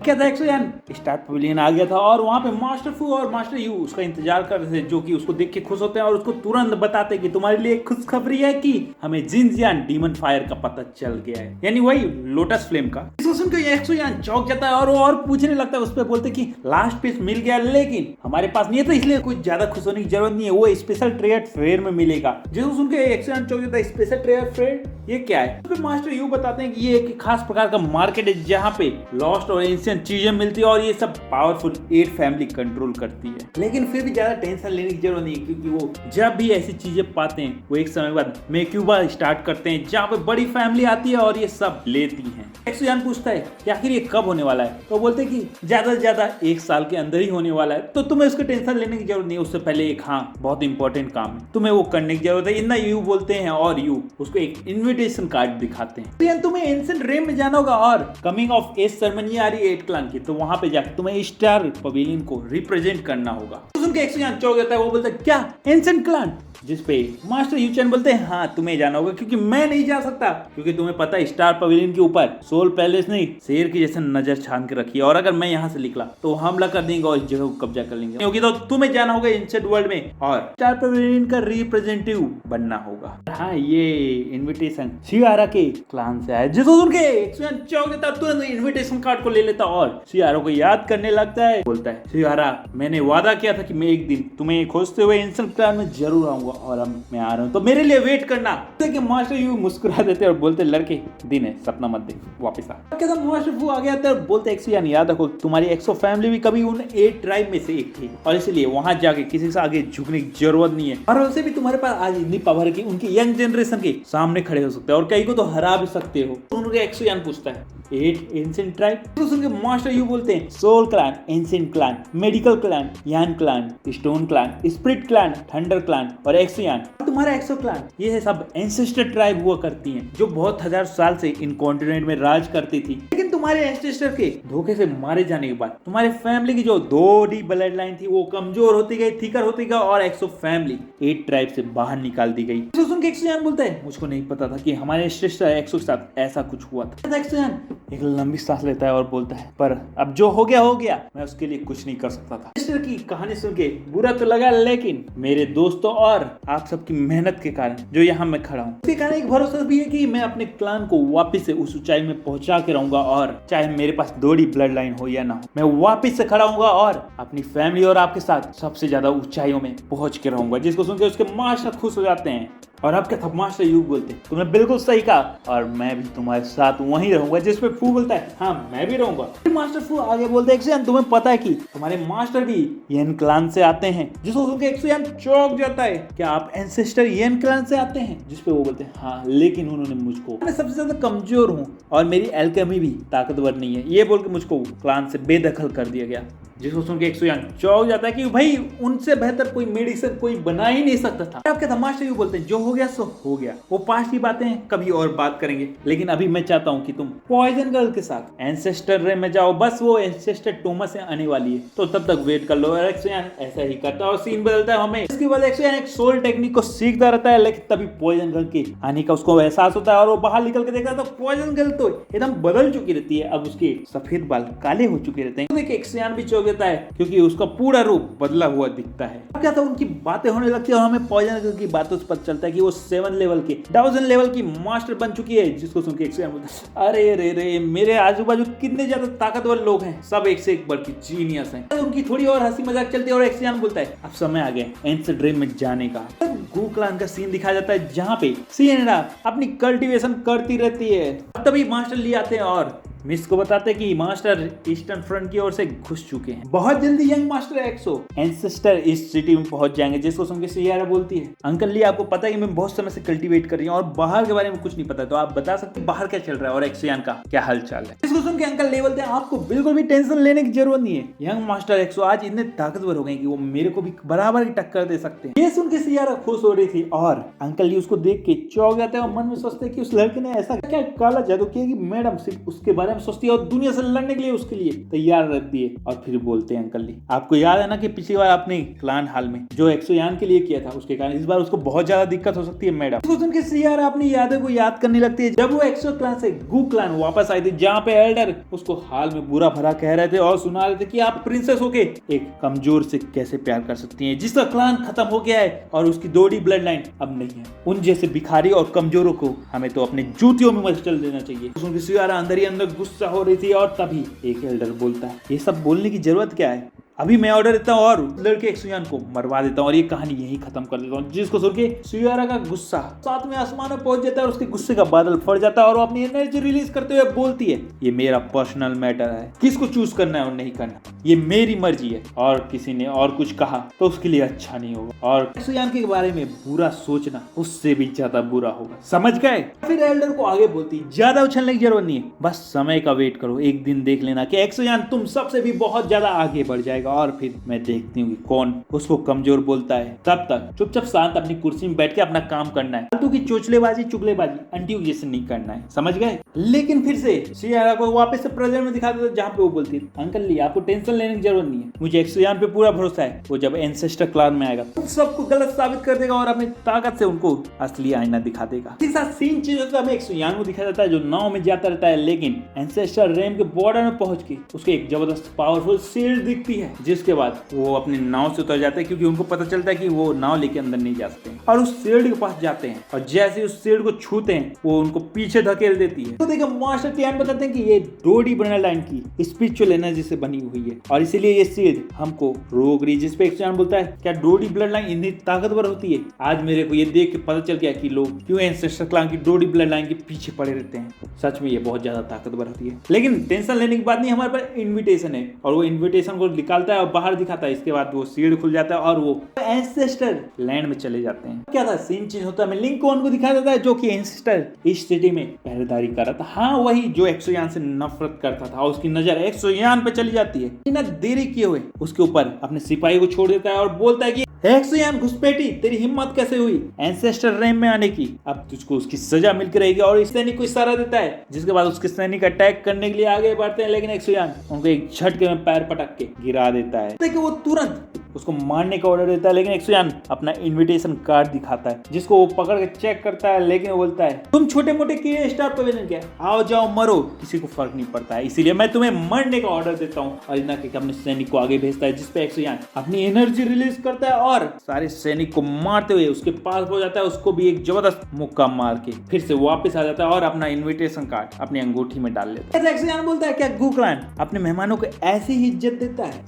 क्या था एक्सोयान, star pavilion आ गया था और वहाँ पे मास्टर फू और मास्टर यू उसका इंतजार कर रहे थे, जो कि उसको देख के खुश होते हैं और उसको तुरंत बताते कि तुम्हारे लिए खुशखबरी है कि हमें जिनजियान डीमन फायर का पता चल गया है, यानी वही लोटस फ्लेम का। इसको सुनकर एक्सोयान चौंक जाता है और वो और पूछने लगता है, उस पर बोलते कि लास्ट पीस मिल गया लेकिन हमारे पास नहीं है, तो इसलिए कुछ ज्यादा खुश होने की जरूरत नहीं है, वो स्पेशल ट्रेड फेयर में मिलेगा। जिसको सुनकर एक्सोयान चौंक जाता है, स्पेशल ट्रेड फेयर ये क्या है? तो मास्टर यू बताते हैं कि ये एक खास प्रकार का मार्केट है जहाँ पे लॉस्ट और एंशिएंट चीजें मिलती है और ये सब पावरफुल 8 फैमिली कंट्रोल करती है। लेकिन फिर भी ज्यादा टेंशन लेने की जरूरत नहीं, क्योंकि वो जब भी ऐसी चीजें पाते हैं वो एक समय बाद मेक्यूबा स्टार्ट करते हैं, जहाँ पे बड़ी फैमिली आती है और ये सब लेती है। एक्सोयान पूछता है कि आखिर ये कब होने वाला है, तो बोलते हैं कि ज्यादा से ज्यादा 1 साल के अंदर ही होने वाला है, तो तुम्हें उसका टेंशन लेने की जरूरत नहीं है। उससे पहले एक बहुत इंपॉर्टेंट काम है, तुम्हें वो करने की जरूरत है। इतना यू बोलते हैं और यू उसको एक इन्विटेशन कार्ड दिखाते हैं। तो तुम्हें एंशिएंट रेम में जाना होगा और कमिंग ऑफ एज सेरेमनी आ रही है 8 क्लान की, तो वहां पे जाकर तुम्हें स्टार पवेलियन को रिप्रेजेंट करना होगा। तो सुन के एक्सोयान चौंक जाता है, वो बोलता है क्या एंशिएंट क्लान? जिस पे मास्टर यूचैन बोलते हैं हाँ तुम्हें जाना होगा, क्योंकि मैं नहीं जा सकता, क्योंकि तुम्हें पता है स्टार पवेलियन के ऊपर सोल पैलेस नहीं शेर की जैसे नजर छान के रखी है, और अगर मैं यहाँ से निकला तो हमला कर देंगे और इस जगह को कब्जा कर लेंगे, क्योंकि तो तुम्हें जाना होगा एंशिएंट वर्ल्ड में और स्टार पवेलियन का रिप्रेजेंटेटिव बनना होगा। हाँ ये इन्विटेशन सियारा के क्लान से आया। जिसको सुन के एक्सोयान चौंक जाता है, तुरंत इन्विटेशन कार्ड को ले लेता और सियारा को याद करने लगता है। बोलता है सियारा मैंने वादा किया था कि मैं एक दिन तुम्हें खोजते हुए एंशिएंट क्लान में जरूर आऊंगा और अब मैं आ रहा हूँ, तो मेरे लिए वेट करना। कि मास्टर यू मुस्कुरा देते और बोलते लड़के दिन है सपना मत देख, वापस आ। क्या मास्टर फू आ गया था और बोलते एक्सोयान याद रखो तुम्हारी एक्सो फैमिली भी कभी उन 8 ट्राइब में से एक थी और इसलिए वहां जाके किसी से आगे झुकने की जरूरत नहीं है, और वैसे भी तुम्हारे पास आज इतनी पावर की उनकी यंग जनरेशन के सामने खड़े हो सकते हो और कई को तो हरा भी सकते हो। तो उनके एक्सोयान पूछता है 8 एंशिएंट ट्राइब? तो सुन के मास्टर यू बोलते हैं soul clan, ancient clan, medical clan, Yan clan, stone clan, spirit clan, thunder clan और एक्सोयान। तुम्हारा एक्सो क्लैन ये सब एंसेस्टर ट्राइब हुआ करती हैं, जो बहुत हजार साल से इन कॉन्टिनेंट में राज करती थी। लेकिन तुम्हारे एंसेस्टर के धोखे से मारे जाने के बाद तुम्हारे फैमिली की जो 2D ब्लड लाइन थी वो कमजोर होती गई, थिकर होती गई और एक्सो फैमिली 8 ट्राइब से बाहर निकाल दी गई। तो सुन के एक्सोयान बोलता है मुझको नहीं पता था कि हमारे एंसेस्टर एक्सो के साथ ऐसा कुछ हुआ था। एक्सोयान एक लंबी सांस लेता है और बोलता है पर अब जो हो गया, मैं उसके लिए कुछ नहीं कर सकता था। एंसेस्टर की कहानी सुन के बुरा तो लगा, लेकिन मेरे दोस्तों और आप सबकी मेहनत के कारण जो यहाँ मैं खड़ा हूँ, उसके कारण एक भरोसा भी है कि मैं अपने क्लान को वापस से उस ऊंचाई में पहुंचा के रहूंगा, और चाहे मेरे पास 2D ब्लड लाइन हो या ना हो, मैं वापस से खड़ा हूंगा और अपनी फैमिली और आपके साथ सबसे ज्यादा ऊंचाइयों में पहुंच के रहूंगा। जिसको सुनकर उसके मास्टर खुश हो जाते हैं और अब क्या था, मास्टर यू बोलते हैं तुमने बिल्कुल सही कहा और मैं भी तुम्हारे साथ वहीं रहूंगा। जिस पे फू बोलता है हाँ मैं भी रहूंगा। मास्टर फू आगे बोलते हैं एक्सोयान तुम्हें पता है कि तुम्हारे मास्टर भी येन क्लान से आते हैं। जिसको सुनकर एक्सोयान चौंक जाता है, क्या आप एंसेस्टर येन क्लान से आते हैं? जिस पे वो बोलते हैं हाँ लेकिन उन्होंने मुझको, मैं सबसे ज्यादा कमजोर हूँ और मेरी एल्केमी भी ताकतवर नहीं है, ये बोल के मुझको क्लान से बेदखल कर दिया गया। जिसको सुन के एक्सोयान चौंक जाता है कि भाई उनसे बेहतर कोई मेडिसिन कोई बना ही नहीं सकता था। अब क्या था, मास्टर यू बोलते हैं जो हो गया सो हो गया, वो पास्ट की बातें कभी और बात करेंगे, लेकिन अभी मैं चाहता हूँ कि तुम पॉइजन गर्ल के साथ एंसेस्टर रे में जाओ, बस वो एंसेस्टर टोमस से आने वाली है, तो तब तक वेट कर लो। और एक्सोयान ऐसा ही करता है और सीन बदलता है हमें। इसके बाद एक्सोयान एक सोल टेक्निक को सीखता रहता है, लेकिन तभी पॉइजन गर्ल के आने का उसको एहसास होता है और वो बाहर निकल के देखता है तो पॉइजन गर्ल तो एकदम बदल चुकी रहती है, अब उसके सफेद बाल काले हो चुके रहते हैं। एक्सोयान भी चौंक जाता है क्योंकि उसका पूरा रूप बदला हुआ दिखता है। अब क्या था, उनकी बातें होने लगती है और हमें पॉइजन गर्ल की बातों से पता चलता है कि वो 7 लेवल के 1000 लेवल की मास्टर बन चुकी है। जिसको सुन के एक्सोयान बोलता है अरे रे रे मेरे आजू बाजू कितने ज्यादा ताकतवर लोग हैं, सब एक से एक बढ़ के जीनियस हैं। उनकी थोड़ी और हंसी मजाक चलती है और एक्सोयान बोलता है अब समय आ गया एंशिएंट ड्रीम में जाने का। गू क्लान का सीन दिखाया जाता है जहाँ पे सिएरा अपनी कल्टीवेशन करती रहती है। तभी मास्टर ले आते हैं और मिस को बताते हैं कि मास्टर ईस्टर्न फ्रंट की ओर से घुस चुके हैं। बहुत जल्दी यंग मास्टर एक्सो एंसेस्टर इस सिटी में पहुंच जाएंगे। जिसको सुन के सियारा बोलती है अंकल ली आपको पता है कि मैं बहुत समय से कल्टीवेट कर रही हूँ और बाहर के बारे में कुछ नहीं पता, तो आप बता सकते बाहर क्या चल रहा है और एक्सोयान का क्या हाल चाल है? इसको सुन के अंकल ले बोलते हैं आपको बिल्कुल भी टेंशन लेने की जरूरत नहीं है, यंग मास्टर एक्सो आज इतने ताकतवर हो गए कि वो मेरे को भी बराबर की टक्कर दे सकते हैं। ये सुन के सियारा खुश हो रही थी और अंकल ली उसको देख के चौंक जाते हैं और मन में सोचते हैं कि उस लड़के ने ऐसा क्या काला जादू किया कि मैडम सिर्फ उसके बारे बारे में सोचती है और दुनिया से लड़ने के लिए उसके लिए तैयार रखती है। और फिर बोलते हैं अंकल ली, आपको याद है ना कि पिछली बार आपने क्लान हाल में जो एक्सोयान के लिए किया था, उसके कारण इस बार उसको बहुत ज्यादा दिक्कत हो सकती है मैडम। इसको सुन के सियारा अपनी यादों को याद करने लगती है जब वो एक्सो क्लान से गू क्लान वापस आई थी, जहाँ पे एल्डर उसको हाल में बुरा भरा कह रहे थे और सुना रहे थे कि आप प्रिंसेस होके एक कमजोर से कैसे प्यार कर सकती हैं, जिसका क्लान खत्म हो गया है और उसकी दोहरी ब्लड लाइन अब नहीं है। उन जैसे भिखारी और कमजोरों को हमें तो अपने जूतियों में मचल देना चाहिए। उसकी सियारा अंदर ही अंदर गुस्सा हो रही थी और तभी एक एल्डर बोलता है, ये सब बोलने की जरूरत क्या है, अभी मैं ऑर्डर देता हूँ और लड़के एक्सोयान को मरवा देता हूँ और ये कहानी यही खत्म कर देता हूँ। जिसको सुन के सियारा का गुस्सा सातवें आसमान में पहुंच जाता है और उसके गुस्से का बादल फट जाता है और वो अपनी एनर्जी रिलीज करते हुए बोलती है, ये मेरा पर्सनल मैटर है, किसको चूज करना है और नहीं करना ये मेरी मर्जी है, और किसी ने और कुछ कहा तो उसके लिए अच्छा नहीं होगा और एक्सोयान के बारे में बुरा सोचना उससे भी ज्यादा बुरा होगा, समझ गए। फिर एल्डर को आगे बोलती, ज्यादा उछलने की जरूरत नहीं है, बस समय का वेट करो, एक दिन देख लेना कि एक्सोयान तुम सबसे भी बहुत ज्यादा आगे बढ़ जाएगा और फिर मैं देखती हूँ कौन उसको कमजोर बोलता है। तब तक चुपचाप शांत अपनी कुर्सी में बैठ के अपना काम करना है, फालतू की चोचलेबाजी चुगलेबाजी आंटियों जैसे नहीं करना है, समझ गए। लेकिन फिर से सियारा को वापस से प्रेजेंट में दिखा देता जहाँ पे वो बोलती है, अंकल ली आपको टेंशन लेने की जरूरत नहीं है, मुझे एक्सोयान पे पूरा भरोसा है, वो जब एंसेस्टर क्लान में आएगा तो सबको गलत साबित कर देगा और अपनी ताकत से उनको असली आईना दिखा देगा। इसी साथ सीन चेंज होता है, हमें एक्सोयान को दिखाया जाता है जो नाव में जाता रहता है, लेकिन एंसेस्टर रेम के बॉर्डर में पहुंच के उसके एक जबरदस्त पावरफुल शील्ड दिखती है, जिसके बाद वो अपने नाव से उतर जाते हैं क्योंकि उनको पता चलता है कि वो नाव लेके अंदर नहीं जा सकते और उस शील्ड के पास जाते हैं और जैसे उस शील्ड को छूते हैं वो उनको पीछे धकेल देती है। तो देखो मास्टर टियान बताते हैं कि ये डोडी ब्रनरलाइन की स्पिरिचुअल एनर्जी से बनी हुई है और इसीलिए ये शील्ड हमको रोक रही है, जिस पे एक्सोयान बोलता है क्या डोडी ब्लड लाइन इतनी ताकतवर होती है। आज मेरे को ये देख के पता चल गया कि लोग क्यों एंसेस्टर क्लान की डोडी ब्लड लाइन के पीछे पड़े रहते हैं, सच में ये बहुत ज्यादा ताकतवर होती है। लेकिन टेंशन लेने की बात नहीं, हमारे पास इन्विटेशन है और वो इन्विटेशन को निकालता है और बाहर दिखाता है, इसके बाद वो शील्ड खुल जाता है और वो एंसेस्टर लैंड में चले जाते हैं। क्या था सीन चेंज होता है, लिंकन को दिखाया जाता है जो कि एंसेस्टर इस सिटी में पहरेदारी कर रहा था, हाँ वही जो एक्सोयान से नफरत करता था। उसकी नजर एक्सोयान पे चली जाती है, बिना देरी किए हुए उसके ऊपर अपने सिपाही को छोड़ देता है और बोलता है कि एक्सोयान घुसपैठी, तेरी हिम्मत कैसे हुई एंसेस्टर रेम में आने की, अब तुझको उसकी सजा मिलकर रहेगी। और इस सैनिक को इशारा देता है, जिसके बाद उसके सैनिक अटैक करने के लिए आगे बढ़ते हैं, लेकिन एक्सोयान उनको एक झटके में पैर पटक के गिरा देता है। देखिए वो तुरंत उसको मारने का ऑर्डर देता है, लेकिन एक्सोयान अपना इनविटेशन कार्ड दिखाता है जिसको वो पकड़ के चेक करता है, लेकिन वो बोलता है तुम छोटे मोटे के स्टार पवेलियन क्या आओ जाओ मरो, किसी को फर्क नहीं पड़ता है, इसीलिए मैं तुम्हें मरने का ऑर्डर देता हूँ। और इतना कि अपने सैनिक को आगे भेजता है, जिसपे एक्सोयान अपनी एनर्जी रिलीज करता है और सारे सैनिक को मारते हुए उसके पास हो जाता है, उसको भी एक जबरदस्त मुक्का मार के फिर से वापस आ जाता है और अपना इनविटेशन कार्ड अपनी अंगूठी में डाल लेता है। एक्सोयान बोलता है क्या गू क्लान अपने मेहमानों को ऐसी ही इज्जत देता है,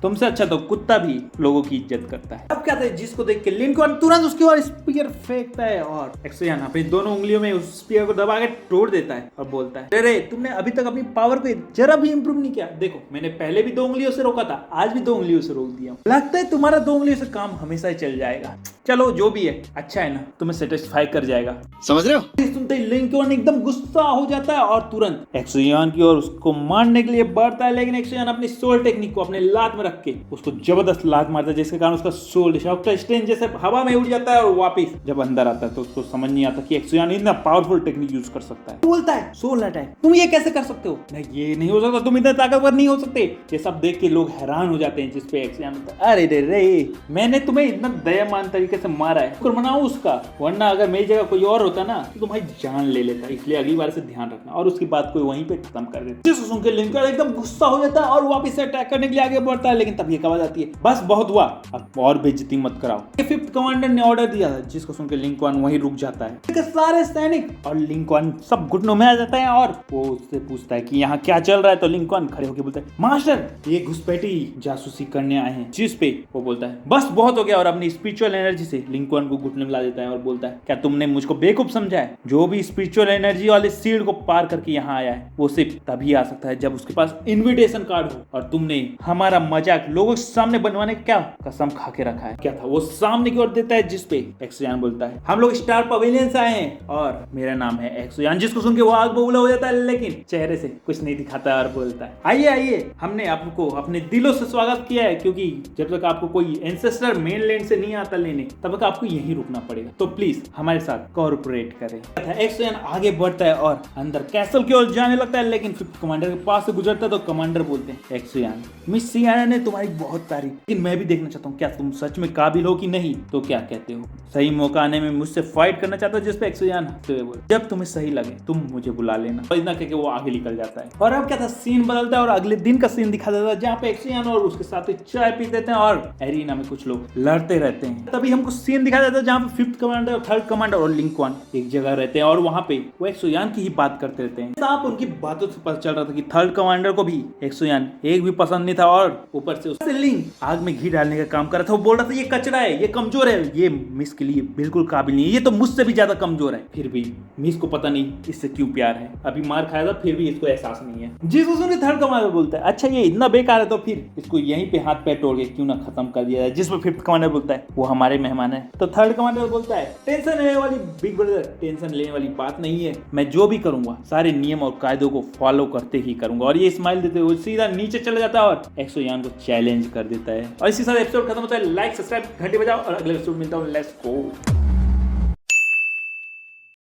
तुमसे अच्छा तो कुत्ता भी लोगों की इज्जत करता है। अब क्या था, जिसको देख के लिंकन तुरंत उसके और स्पीयर फेंकता है और एक्सोयान अपनी दोनों उंगलियों में उस स्पीयर को दबा के तोड़ देता है और बोलता है अरे तुमने अभी तक अपनी पावर को जरा भी इंप्रूव नहीं किया, देखो मैंने पहले भी 2 उंगलियों से रोका था, आज भी 2 उंगलियों से रोक दिया, लगता है तुम्हारा 2 उंगलियों से काम हमेशा ही चल जाएगा। चलो जो भी है अच्छा है ना, तुम्हें सेटिस्फाई कर जाएगा, समझ रहे हो। सुनते ही लिंकन एकदम गुस्सा हो जाता है और तुरंत एक्सोयान की ओर उसको मारने के लिए बढ़ता है, लेकिन एक्सोयान अपनी सोल टेक्निक को अपने लात में रख के उसको जबरदस्त लात मारता है, जिसके कारण उसका सोल डॉक्टर स्ट्रेंज जैसे हवा में उड़ जाता है और वापस जब अंदर आता है तो उसको समझ नहीं आता कि एक्सोयान इतना पावरफुल टेक्निक यूज कर सकता है। बोलता है सोल अटैक, तुम ये कैसे कर सकते हो, नहीं ये नहीं हो सकता, तुम इतने ताकतवर नहीं हो सकते। ये सब देख के लोग हैरान हो जाते हैं, जिसपे एक्सोयान बोलता है अरे रे मैंने तुम्हें इतना दयामान तरीके से मारा है, शुक्र मनाओ उसका, वरना अगर मेरी जगह कोई और होता ना तो तुम्हारी जान ले लेता, इसलिए अगली बार से ध्यान रखना। और उसकी बात को वहीं पे खत्म कर देता है। सुन के लिंकन एकदम गुस्सा हो जाता है और वापस से अटैक करने के लिए आगे बढ़ता है, लेकिन तब ये आवाज आती है बस बहुत हुआ, अब और बेइज्जती मत कराओ। ये 5th कमांडर ने ऑर्डर दिया था, जिसको सुन के लिंकन वहीं रुक जाता है। सारे सैनिक और लिंकन सब घुटनों में आ जाता है और वो उससे पूछता है कि यहाँ क्या चल रहा है, तो लिंकन खड़े होकर बोलता है मास्टर ये घुसपैठी जासूसी करने आए हैं, जिस पे वो बोलता है बस बहुत हो गया और अपनी स्पिरिचुअल एनर्जी से लिंकन को घुटने में ला देता है और बोलता है क्या तुमने मुझको बेवकूफ समझा है, जो भी स्पिरिचुअल एनर्जी वाले शील्ड को पार करके यहाँ आया है वो सिर्फ तभी आ सकता है जब उसके पास इनविटेशन कार्ड हो, और तुमने हमारा मजाक हाईजैक लोगों के सामने बनवाने का क्या कसम खा के रखा है। क्या था वो सामने की ओर देता है, जिसपे एक्सोयान बोलता है हम लोग स्टार पवेलियन से आए हैं और मेरा नाम है एक्सोयान, जिसको सुन के वो आग बबूला हो जाता है, लेकिन चेहरे से कुछ नहीं दिखाता और बोलता है आइए आइए, हमने आपको अपने दिलों से स्वागत किया है, क्योंकि जब तक आपको कोई एंसेस्टर मेनलैंड से नहीं आता लेने, तब तक आपको यहीं रुकना पड़ेगा, तो प्लीज हमारे साथ कोऑपरेट करें। एक्सोयान आगे बढ़ता है और अंदर कैसल की ओर जाने लगता है, लेकिन फिर कमांडर के पास से गुजरता है तो कमांडर बोलते हैं एक्सोयान, मिस सियाना ने तुम्हारी बहुत तारीफ, लेकिन मैं भी देखना चाहता हूँ क्या तुम सच में काबिल हो कि नहीं, तो क्या कहते हो? सही मौका आने में मुझसे फाइट करना चाहता हो? जिसपे एक्सोयान हंसते हुए बोले जब तुम्हें सही लगे तुम मुझे बुला लेना। और इतना कहकर वो आगे निकल जाता है। और अब क्या था, सीन बदलता है और अगले दिन का सीन दिखा देता है, जहाँ पे एक्सोयान और उसके साथ चाय पी देते हैं और एरिना में कुछ लोग लड़ते रहते हैं। तभी हमको सीन दिखा देता है जहाँ पे 5th कमांडर और 3rd कमांडर और लिंकॉन एक जगह रहते हैं और वहाँ पे वो एक्सोयान की ही बात करते रहते हैं। आप उनकी बातों से पता चल रहा था कि 3rd कमांडर को भी एक्सोयान एक भी पसंद नहीं था और ऊपर से उससे लिंक आग में घी डालने का काम कर रहा था। वो बोल रहा था ये कचरा है, ये कमजोर है, ये मिस के लिए बिल्कुल काबिल नहीं है, ये तो मुझसे भी ज्यादा कमजोर है। फिर भी मिस को पता नहीं इससे क्यों प्यार है, अभी मार खाया था फिर भी इसको एहसास नहीं है। जिसको सुन के 3rd कमांडर बोलता है अच्छा ये इतना बेकार है तो फिर इसको यहीं पे हाथ पैर तोड़ के क्यों ना खत्म कर दिया जाए। जिस पर 5th कमांडर बोलता है वो हमारे मेहमान है, तो 3rd कमांडर बोलता है टेंशन लेने वाली बिग ब्रदर, टेंशन लेने वाली बात नहीं है, मैं जो भी करूंगा सारे नियम और कायदों को फॉलो करते ही करूंगा। और ये स्माइल देते हुए सीधा नीचे चला जाता है और एक्सोयान को चैलेंज कर देता है। और इसी साथ एपिसोड खत्म होता है। लाइक सब्सक्राइब घंटी बजाओ और अगले एपिसोड मिलता हूँ। Let's go.